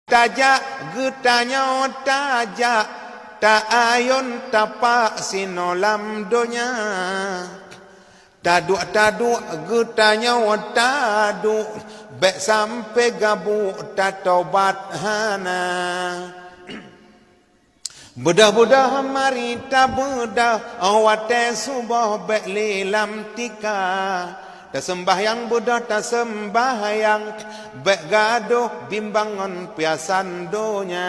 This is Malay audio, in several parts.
Tajak getanya tajak ta ayun tapak sinolam donya. Taduk getanya taduk bek sampai gabuk tatobat hana. Bedah-bedah mari ta bedah awate subuh bek lilam tika. Ta sembahyang bedah ta sembahyang bek gaduh bimbangan piasan donya.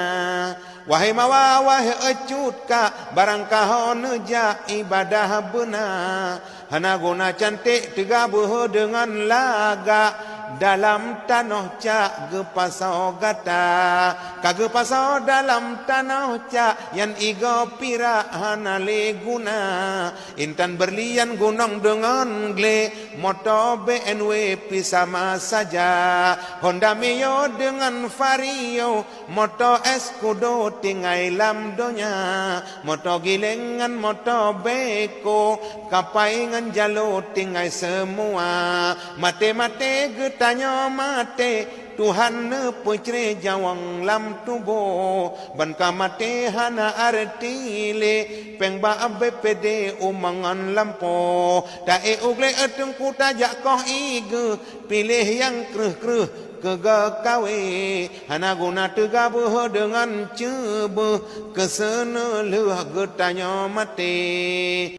Wahai mawa wahai ecut ka barang kahon ja ibadah benar. Hana guna cantik tegabuh dengan laga dalam tanah cak gepasau gata. Kagepasau dalam tanah cak yang iga pira hana le guna. Intan berlian gunung dengan gle motor BMW pisama saja. Honda Mio dengan Vario motor Escudo tinggai lam donya. Motor gilengan motor beko kapaingan jalo tinggai semua. Mate-mate getanya mate Tuhan ne pucre jawang lam tubo ban kamate hana artile peng ba BPD umangan lampo ta e ugle etengku tajak koh ige pilih yang kreh-kreh kega kawe hana guna tegabuh dengan cebeh kesana leuh getanya mate